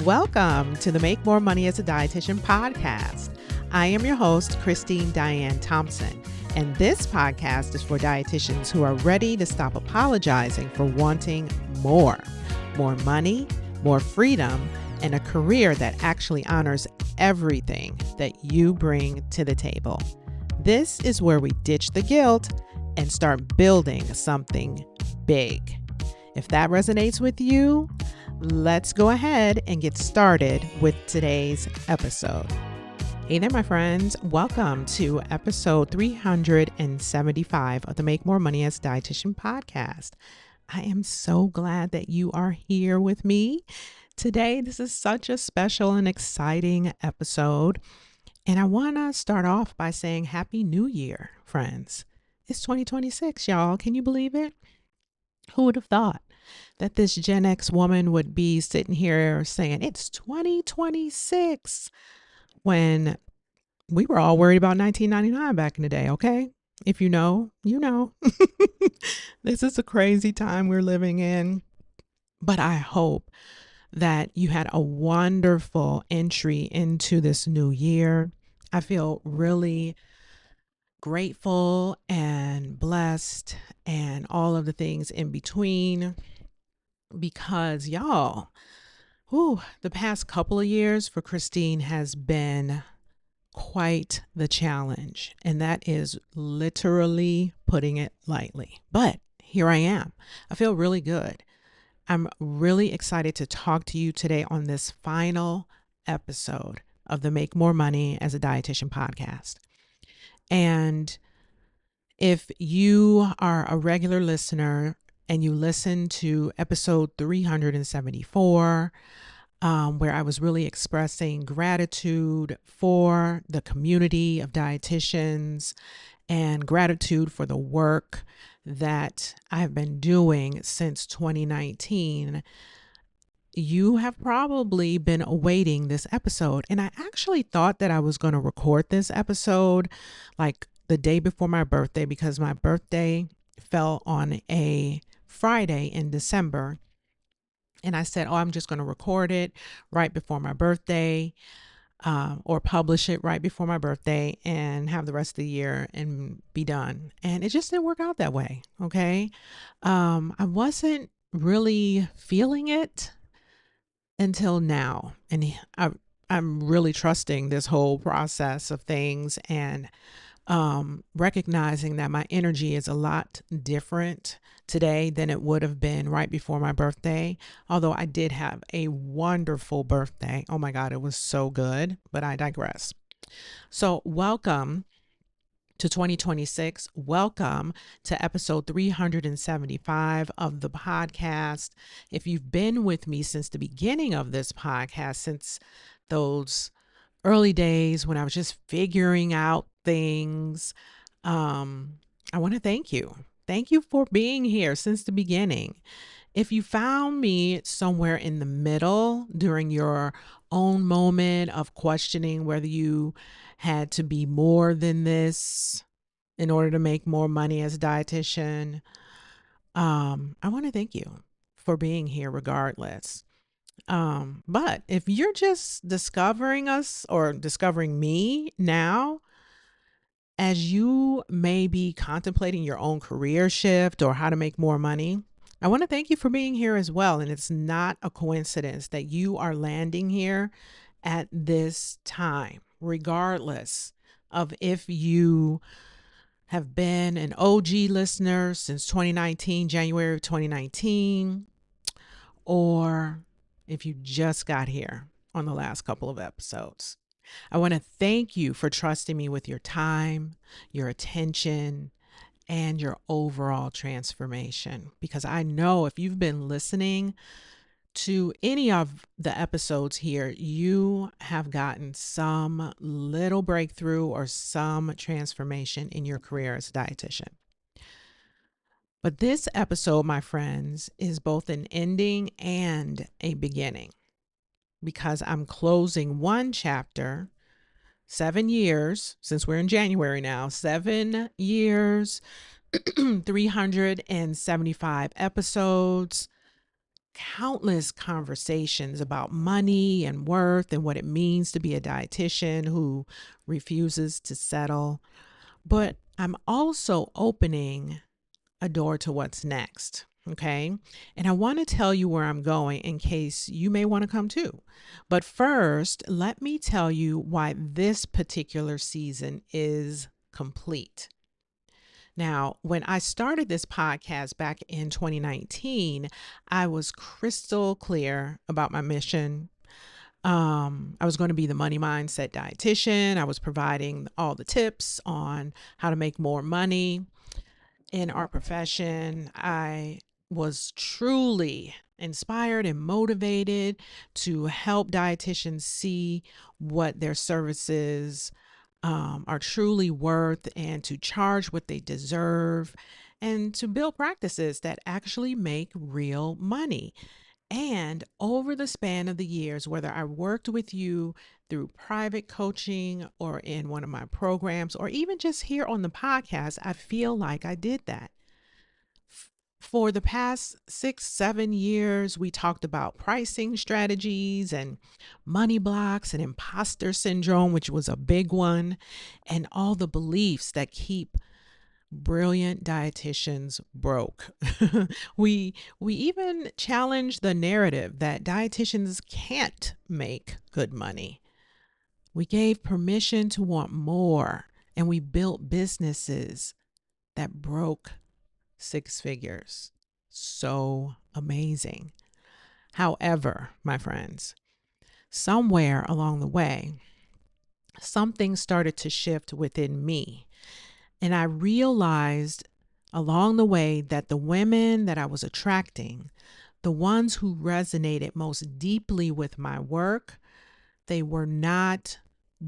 Welcome to the Make More Money as a Dietitian podcast. I am your host, Christine Diane Thompson, and this podcast is for dietitians who are ready to stop apologizing for wanting more money, more freedom, and a career that actually honors everything that you bring to the table. This is where we ditch the guilt and start building something big. If that resonates with you, let's go ahead and get started with today's episode. Hey there, my friends. Welcome to episode 375 of the Make More Money as a Dietitian podcast. I am so glad that you are here with me today. This is such a special and exciting episode. And I want to start off by saying Happy New Year, friends. It's 2026, y'all. Can you believe it? Who would have thought that this Gen X woman would be sitting here saying it's 2026 when we were all worried about 1999 back in the day, okay? If you know, you know. This is a crazy time we're living in, but I hope that you had a wonderful entry into this new year. I feel really grateful and blessed and all of the things in between because y'all, the past couple of years for Christine has been quite the challenge, and that is literally putting it lightly. But here I am. I feel really good. I'm really excited to talk to you today on this final episode of the Make More Money as a Dietitian podcast. And if you are a regular listener and you listen to episode 374, where I was really expressing gratitude for the community of dietitians and gratitude for the work that I've been doing since 2019, you have probably been awaiting this episode. And I actually thought that I was going to record this episode like the day before my birthday because my birthday fell on a Friday in December. And I said, I'm just going to record it right before my birthday or publish it right before my birthday and have the rest of the year and be done. And it just didn't work out that way. Okay. I wasn't really feeling it until now. And I'm really trusting this whole process of things and recognizing that my energy is a lot different today than it would have been right before my birthday. Although I did have a wonderful birthday. Oh my God, it was so good, but I digress. So welcome to 2026. Welcome to episode 375 of the podcast. If you've been with me since the beginning of this podcast, since those early days when I was just figuring out things, I want to thank you. Thank you for being here since the beginning. If you found me somewhere in the middle during your own moment of questioning whether you had to be more than this in order to make more money as a dietitian, I want to thank you for being here regardless. But if you're just discovering us or discovering me now, as you may be contemplating your own career shift or how to make more money, I want to thank you for being here as well. And it's not a coincidence that you are landing here at this time, regardless of if you have been an OG listener since 2019, January of 2019, or if you just got here on the last couple of episodes. I want to thank you for trusting me with your time, your attention, and your overall transformation. Because I know if you've been listening to any of the episodes here, you have gotten some little breakthrough or some transformation in your career as a dietitian. But this episode, my friends, is both an ending and a beginning because I'm closing one chapter, 7 years, since we're in January now, 7 years, 375 episodes, countless conversations about money and worth and what it means to be a dietitian who refuses to settle. But I'm also opening a door to what's next. Okay. And I want to tell you where I'm going in case you may want to come too. But first, let me tell you why this particular season is complete. Now, when I started this podcast back in 2019, I was crystal clear about my mission. I was going to be the Money Mindset Dietitian. I was providing all the tips on how to make more money in our profession. I was truly inspired and motivated to help dietitians see what their services are truly worth and to charge what they deserve and to build practices that actually make real money. And over the span of the years, whether I worked with you through private coaching or in one of my programs, or even just here on the podcast, I feel like I did that. For the past 6, 7 years, we talked about pricing strategies and money blocks and imposter syndrome, which was a big one, and all the beliefs that keep brilliant dietitians broke. we even challenged the narrative that dietitians can't make good money. We gave permission to want more, and we built businesses that broke 6 figures. So amazing. However, my friends, somewhere along the way, something started to shift within me. And I realized along the way that the women that I was attracting, the ones who resonated most deeply with my work, they were not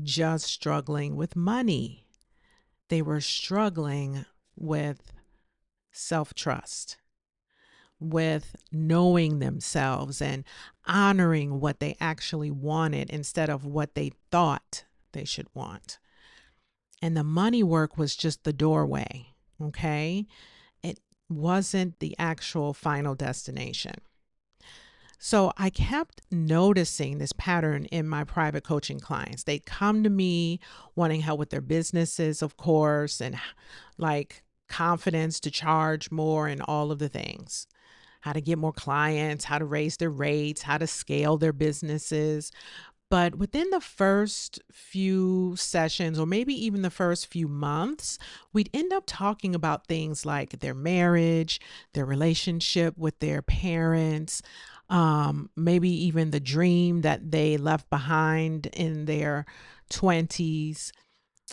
just struggling with money. They were struggling with self-trust, with knowing themselves and honoring what they actually wanted instead of what they thought they should want. And the money work was just the doorway, okay? It wasn't the actual final destination. So I kept noticing this pattern in my private coaching clients. They'd come to me wanting help with their businesses, of course, and like confidence to charge more and all of the things. How to get more clients, how to raise their rates, how to scale their businesses. But within the first few sessions, or maybe even the first few months, we'd end up talking about things like their marriage, their relationship with their parents, maybe even the dream that they left behind in their 20s.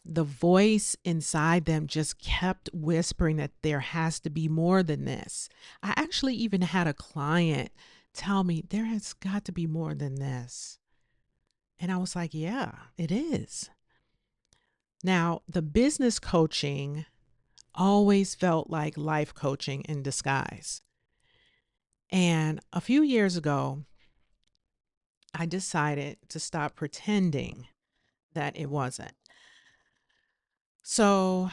The voice inside them just kept whispering that there has to be more than this. I actually even had a client tell me there has got to be more than this. And I was like, yeah, it is. Now, the business coaching always felt like life coaching in disguise. And a few years ago, I decided to stop pretending that it wasn't. So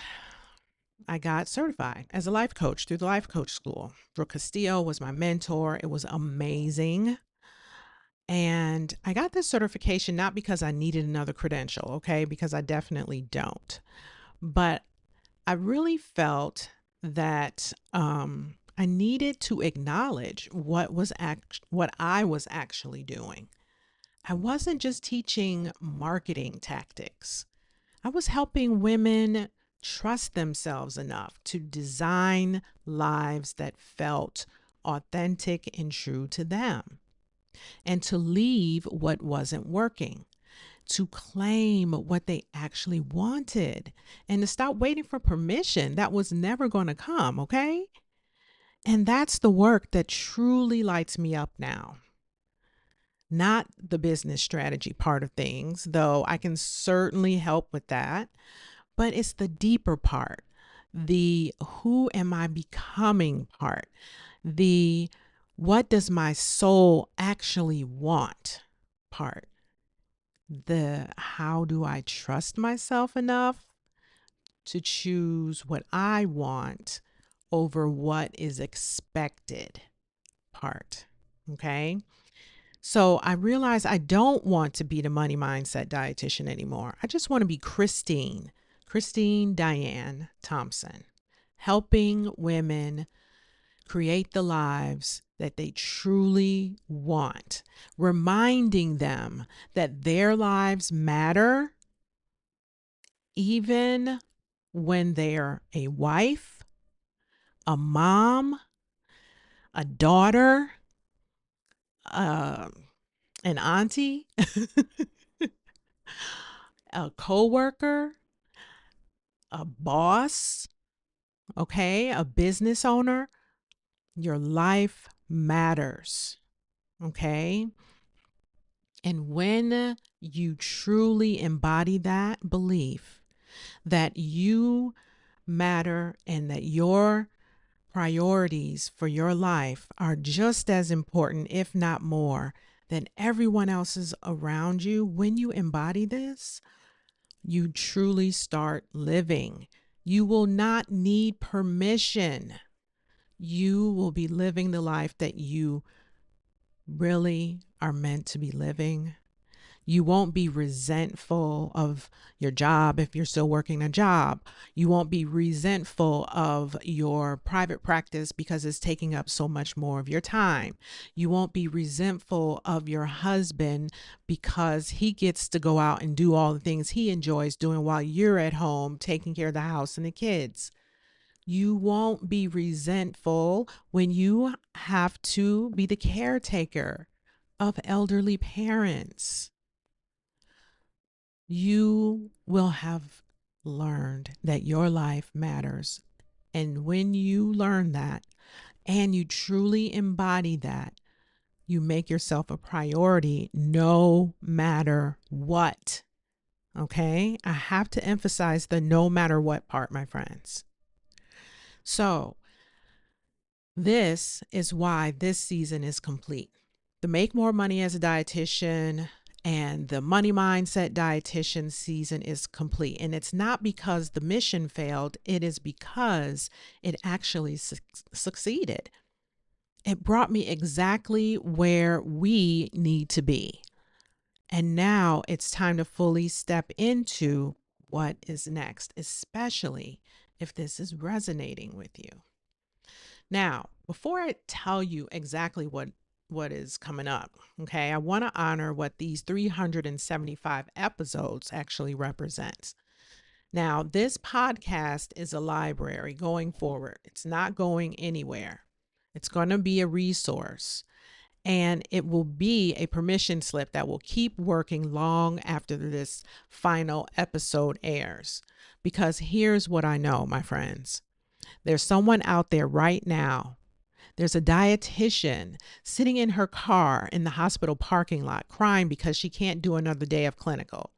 I got certified as a life coach through the life coach school. Brooke Castillo was my mentor. It was amazing. And I got this certification not because I needed another credential, okay, because I definitely don't. But I really felt that I needed to acknowledge what I was actually doing. I wasn't just teaching marketing tactics. I was helping women trust themselves enough to design lives that felt authentic and true to them, and to leave what wasn't working, to claim what they actually wanted, and to stop waiting for permission that was never going to come, okay? And that's the work that truly lights me up now. Not the business strategy part of things, though I can certainly help with that, but it's the deeper part, the who am I becoming part, the what does my soul actually want part, the how do I trust myself enough to choose what I want over what is expected part. Okay. So I realized I don't want to be the money mindset dietitian anymore. I just want to be Christine Diane Thompson, helping women create the lives that they truly want, reminding them that their lives matter even when they're a wife, a mom, a daughter, uh, an auntie, a coworker, a boss, okay, a business owner. Your life matters, okay? And when you truly embody that belief that you matter and that your priorities for your life are just as important, if not more, than everyone else's around you, when you embody this, you truly start living. You will not need permission. You will be living the life that you really are meant to be living. You won't be resentful of your job if you're still working a job. You won't be resentful of your private practice because it's taking up so much more of your time. You won't be resentful of your husband because he gets to go out and do all the things he enjoys doing while you're at home taking care of the house and the kids. You won't be resentful when you have to be the caretaker of elderly parents. You will have learned that your life matters. And when you learn that and you truly embody that, you make yourself a priority no matter what. Okay? I have to emphasize the no matter what part, my friends. So, this is why this season is complete. The Make More Money as a Dietitian and the Money Mindset Dietitian season is complete. And it's not because the mission failed, it is because it actually succeeded. It brought me exactly where we need to be. And now it's time to fully step into what is next, especially if this is resonating with you. Now, before I tell you exactly what is coming up, okay, I want to honor what these 375 episodes actually represents. Now, this podcast is a library going forward. It's not going anywhere. It's going to be a resource and it will be a permission slip that will keep working long after this final episode airs. Because here's what I know, my friends. There's someone out there right now. There's a dietitian sitting in her car in the hospital parking lot crying because she can't do another day of clinical.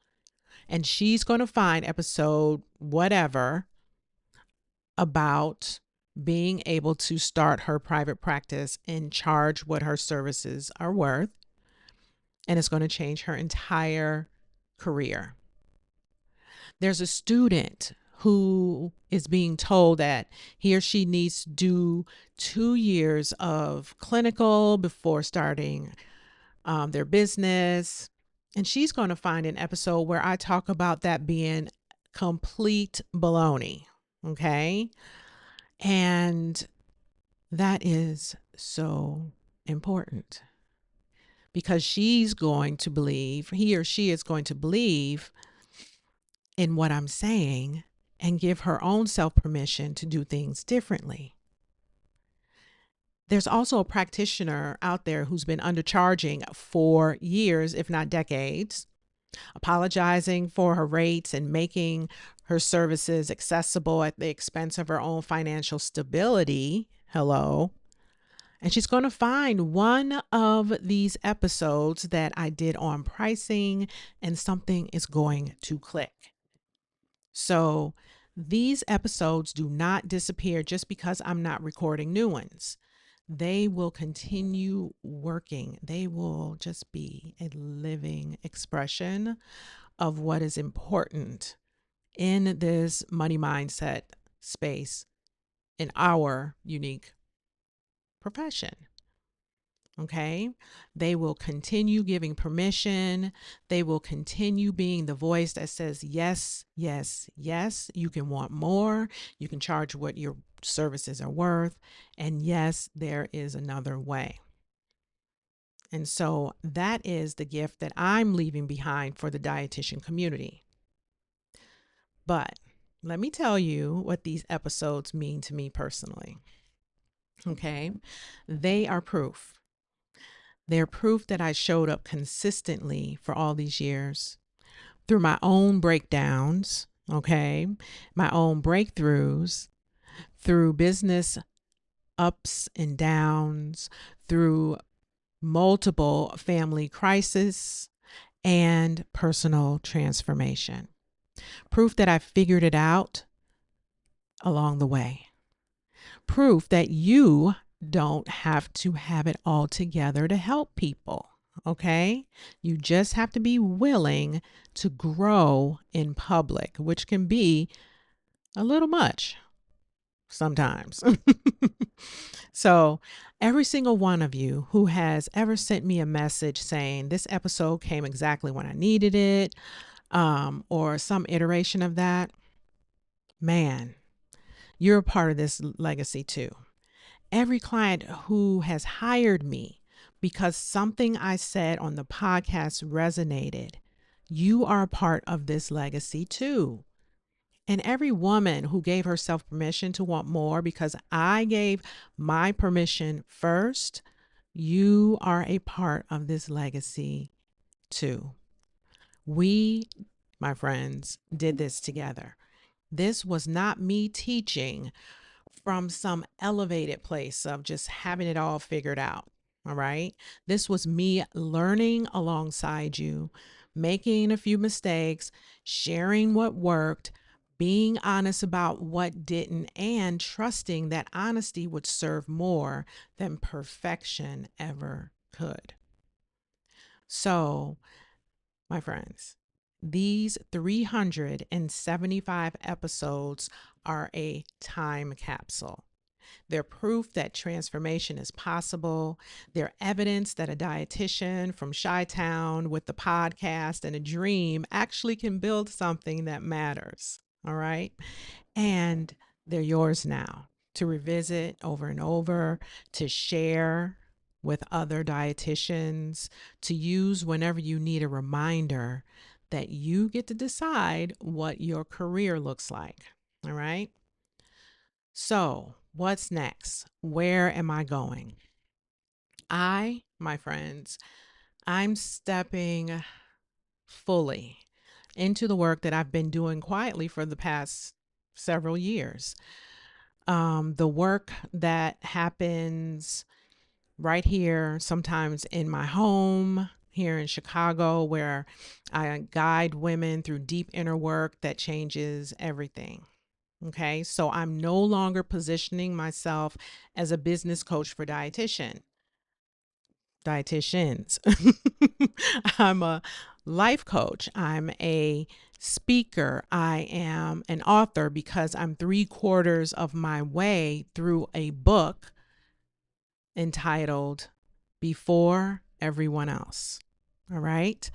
And she's going to find episode whatever about being able to start her private practice and charge what her services are worth. And it's going to change her entire career. There's a student who is being told that he or she needs to do 2 years of clinical before starting their business. And she's going to find an episode where I talk about that being complete baloney. Okay. And that is so important because she's going to believe, he or she is going to believe in what I'm saying and give her own self permission to do things differently. There's also a practitioner out there who's been undercharging for years, if not decades, apologizing for her rates and making her services accessible at the expense of her own financial stability. Hello. And she's going to find one of these episodes that I did on pricing, and something is going to click. So these episodes do not disappear just because I'm not recording new ones. They will continue working. They will just be a living expression of what is important in this money mindset space in our unique profession. Okay. They will continue giving permission. They will continue being the voice that says, yes, yes, yes. You can want more. You can charge what your services are worth. And yes, there is another way. And so that is the gift that I'm leaving behind for the dietitian community. But let me tell you what these episodes mean to me personally. Okay. They are proof. They're proof that I showed up consistently for all these years through my own breakdowns, okay, my own breakthroughs, through business ups and downs, through multiple family crises, and personal transformation. Proof that I figured it out along the way. Proof that you don't have to have it all together to help people. Okay. You just have to be willing to grow in public, which can be a little much sometimes. So, every single one of you who has ever sent me a message saying this episode came exactly when I needed it, or some iteration of that, man, you're a part of this legacy too. Every client who has hired me because something I said on the podcast resonated, you are a part of this legacy too. And every woman who gave herself permission to want more because I gave my permission first, you are a part of this legacy too. We, my friends, did this together. This was not me teaching from some elevated place of just having it all figured out. All right. This was me learning alongside you, making a few mistakes, sharing what worked, being honest about what didn't, and trusting that honesty would serve more than perfection ever could. So, my friends, these 375 episodes are a time capsule. They're proof that transformation is possible. They're evidence that a dietitian from Chi-Town with the podcast and a dream actually can build something that matters. All right. And they're yours now to revisit over and over, to share with other dietitians, to use whenever you need a reminder that you get to decide what your career looks like. All right. So, what's next? Where am I going? My friends, I'm stepping fully into the work that I've been doing quietly for the past several years. The work that happens right here, sometimes in my home here in Chicago, where I guide women through deep inner work that changes everything. Okay, so I'm no longer positioning myself as a business coach for dietitians. I'm a life coach. I'm a speaker. I am an author because I'm 3/4 of my way through a book entitled Before Everyone Else. All right.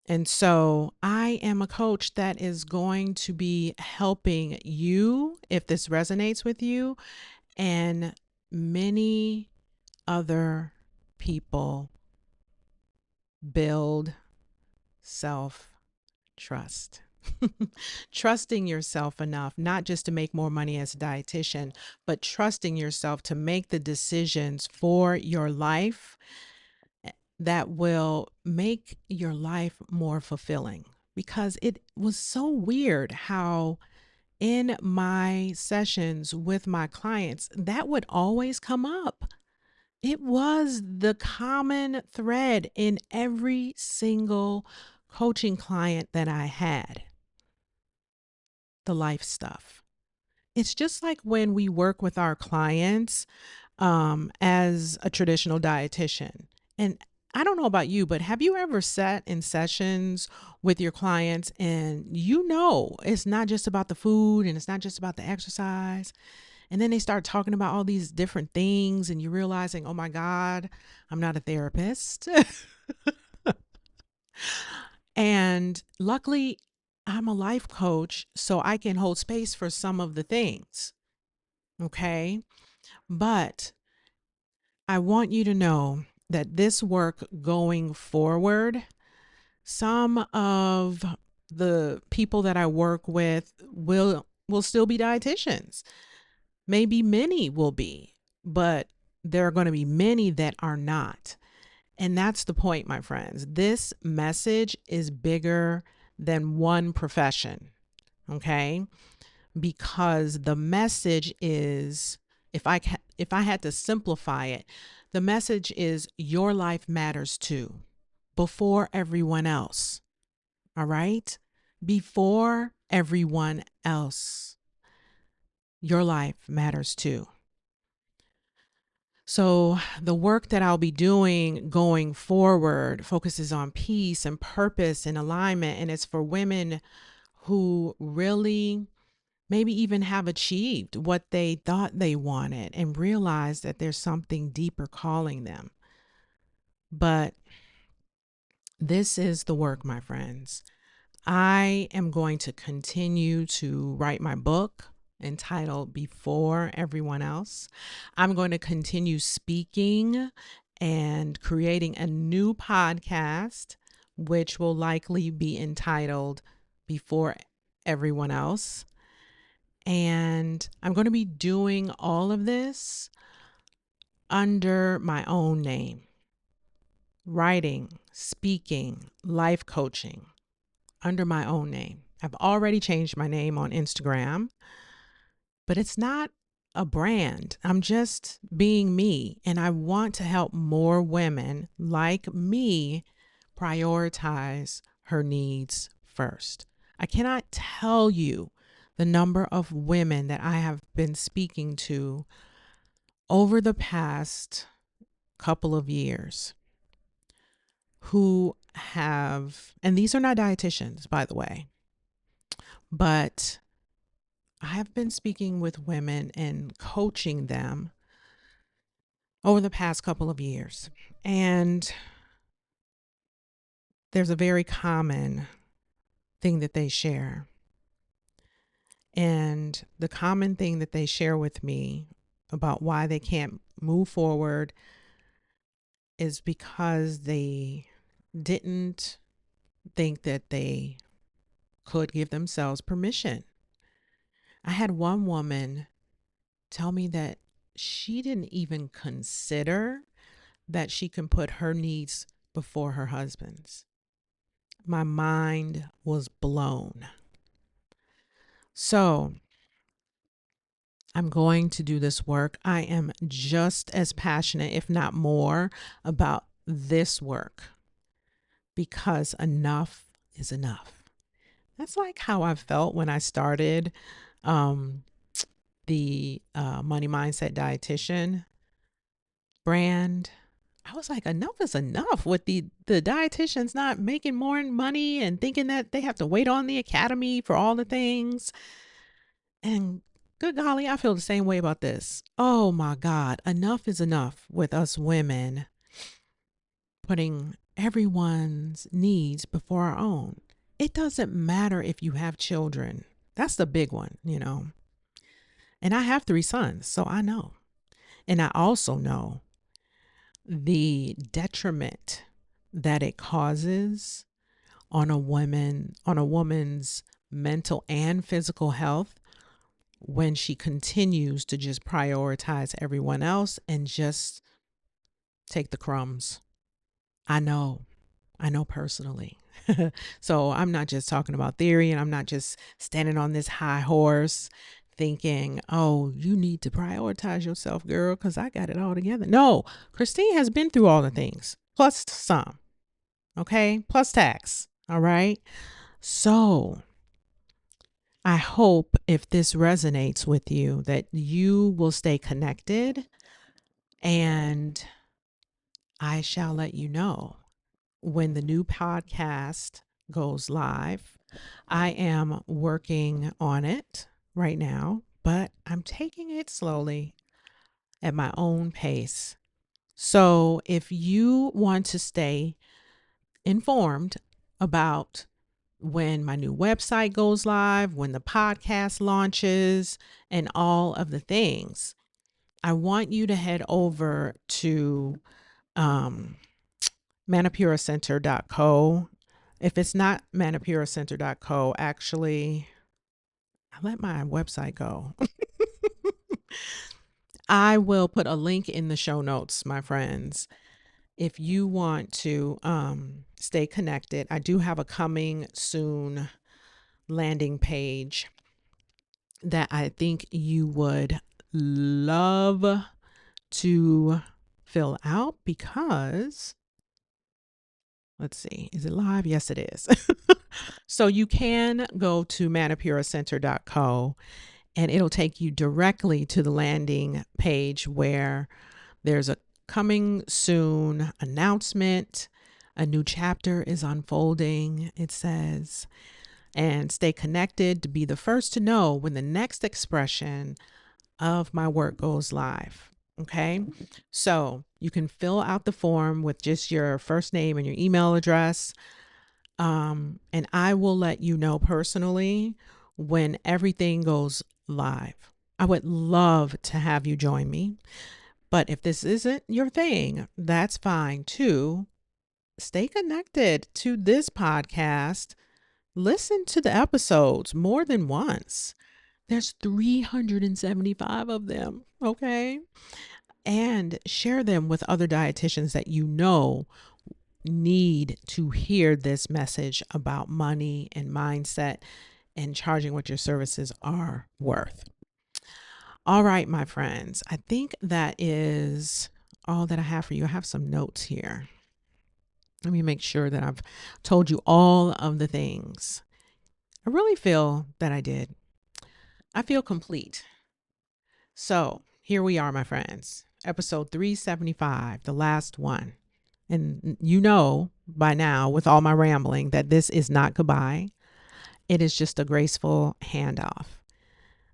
And so I am a coach that is going to be helping you, if this resonates with you, and many other people build self trust. Trusting yourself enough, not just to make more money as a dietitian, but trusting yourself to make the decisions for your life that will make your life more fulfilling. Because it was so weird how in my sessions with my clients, that would always come up. It was the common thread in every single coaching client that I had. The life stuff. It's just like when we work with our clients as a traditional dietitian. And I don't know about you, but have you ever sat in sessions with your clients and it's not just about the food and it's not just about the exercise. And then they start talking about all these different things, and you're realizing, oh my God, I'm not a therapist. And luckily, I'm a life coach, so I can hold space for some of the things. Okay. But I want you to know that this work going forward, some of the people that I work with will still be dietitians. Maybe many will be, but there are going to be many that are not. And that's the point, my friends. This message is bigger than one profession, okay? Because the message is, if I had to simplify it, the message is your life matters too, before everyone else. All right? Before everyone else, your life matters too. So, the work that I'll be doing going forward focuses on peace and purpose and alignment. And it's for women who really maybe even have achieved what they thought they wanted and realize that there's something deeper calling them. But this is the work, my friends. I am going to continue to write my book entitled Before Everyone Else. I'm going to continue speaking and creating a new podcast, which will likely be entitled Before Everyone Else. And I'm going to be doing all of this under my own name: writing, speaking, life coaching, under my own name. I've already changed my name on Instagram, but it's not a brand. I'm just being me. And I want to help more women like me prioritize her needs first. I cannot tell you the number of women that I have been speaking to over the past couple of years who have, and these are not dietitians, by the way, but I have been speaking with women and coaching them over the past couple of years. And there's a very common thing that they share. And the common thing that they share with me about why they can't move forward is because they didn't think that they could give themselves permission. I had one woman tell me that she didn't even consider that she can put her needs before her husband's. My mind was blown. So I'm going to do this work. I am just as passionate, if not more, about this work because enough is enough. That's like how I felt when I started the Money Mindset Dietitian brand. I was like, enough is enough with the dietitians not making more money and thinking that they have to wait on the academy for all the things. And good golly, I feel the same way about this. Oh my God, enough is enough with us women putting everyone's needs before our own. It doesn't matter if you have children. That's the big one, you know. And I have 3 sons, so I know. And I also know the detriment that it causes on a woman's mental and physical health when she continues to just prioritize everyone else and just take the crumbs. I know personally. So I'm not just talking about theory, and I'm not just standing on this high horse thinking, oh, you need to prioritize yourself, girl, because I got it all together. No, Christine has been through all the things, plus some, okay? Plus tax, all right? So I hope if this resonates with you that you will stay connected, and I shall let you know when the new podcast goes live. I am working on it right now. but I'm taking it slowly at my own pace. So if you want to stay informed about when my new website goes live, when the podcast launches, and all of the things, I want you to head over to um, manipuracenter.co. If it's not manipuracenter.co, actually, I let my website go. I will put a link in the show notes, my friends. If you want to stay connected, I do have a coming soon landing page that I think you would love to fill out because, let's see, is it live? Yes, it is. So you can go to manipuracenter.co and it'll take you directly to the landing page where there's a coming soon announcement. A new chapter is unfolding, it says, and stay connected to be the first to know when the next expression of my work goes live. Okay. So you can fill out the form with just your first name and your email address. And I will let you know personally when everything goes live. I would love to have you join me. But if this isn't your thing, that's fine too. Stay connected to this podcast. Listen to the episodes more than once. There's 375 of them, okay? And share them with other dietitians that you know need to hear this message about money and mindset and charging what your services are worth. All right, my friends, I think that is all that I have for you. I have some notes here. Let me make sure that I've told you all of the things. I really feel that I did. I feel complete. So here we are, my friends. Episode 375, the last one. And you know by now, with all my rambling, that this is not goodbye. It is just a graceful handoff.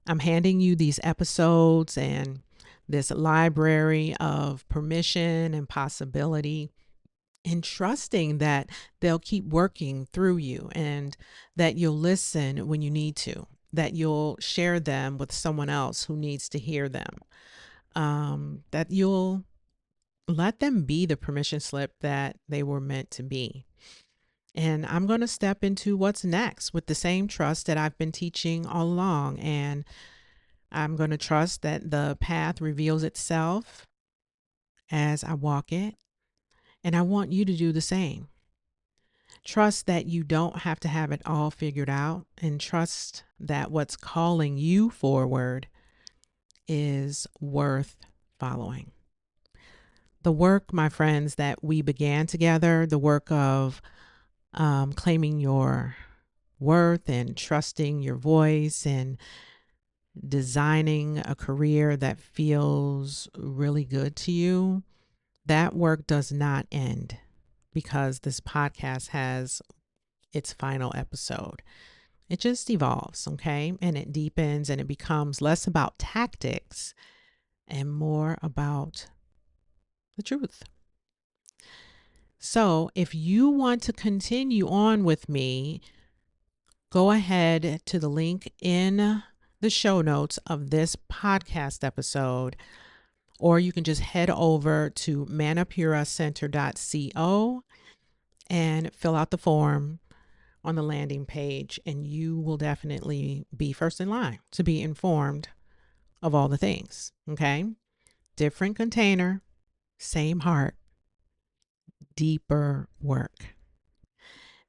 I'm handing you these episodes and this library of permission and possibility, and trusting that they'll keep working through you and that you'll listen when you need to, that you'll share them with someone else who needs to hear them, that you'll let them be the permission slip that they were meant to be. And I'm going to step into what's next with the same trust that I've been teaching all along. And I'm going to trust that the path reveals itself as I walk it. And I want you to do the same. Trust that you don't have to have it all figured out, and trust that what's calling you forward is worth following. The work, my friends, that we began together, the work of claiming your worth and trusting your voice and designing a career that feels really good to you, that work does not end because this podcast has its final episode. It just evolves, okay? And it deepens and it becomes less about tactics and more about the truth. So if you want to continue on with me, go ahead to the link in the show notes of this podcast episode, or you can just head over to manipuracenter.co and fill out the form on the landing page, and you will definitely be first in line to be informed of all the things. Okay. Different container, same heart, deeper work.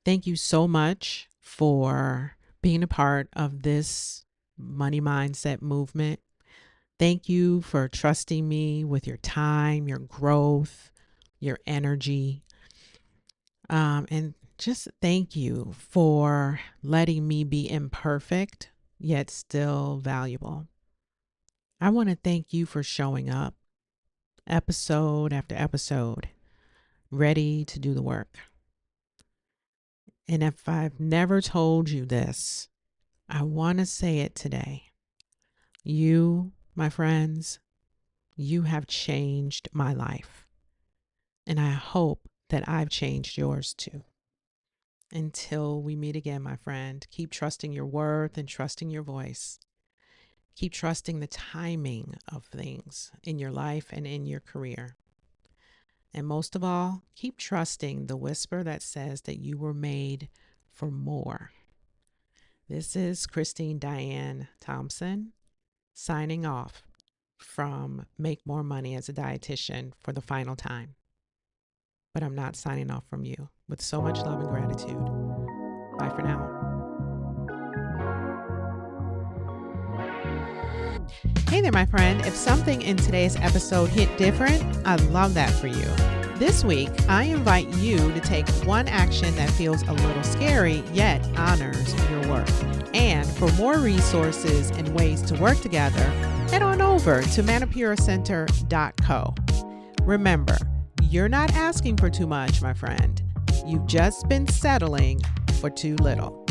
Thank you so much for being a part of this money mindset movement. Thank you for trusting me with your time, your growth, your energy. And just thank you for letting me be imperfect, yet still valuable. I want to thank you for showing up episode after episode, ready to do the work. And if I've never told you this, I want to say it today. You, my friends, you have changed my life. And I hope that I've changed yours too. Until we meet again, my friend, keep trusting your worth and trusting your voice. Keep trusting the timing of things in your life and in your career. And most of all, keep trusting the whisper that says that you were made for more. This is Christine Diane Thompson signing off from Make More Money as a Dietitian for the final time. But I'm not signing off from you. With so much love and gratitude. Bye for now. Hey there, my friend. If something in today's episode hit different, I'd love that for you. This week, I invite you to take one action that feels a little scary, yet honors your worth. And for more resources and ways to work together, head on over to manipuracenter.co. Remember, you're not asking for too much, my friend. You've just been settling for too little.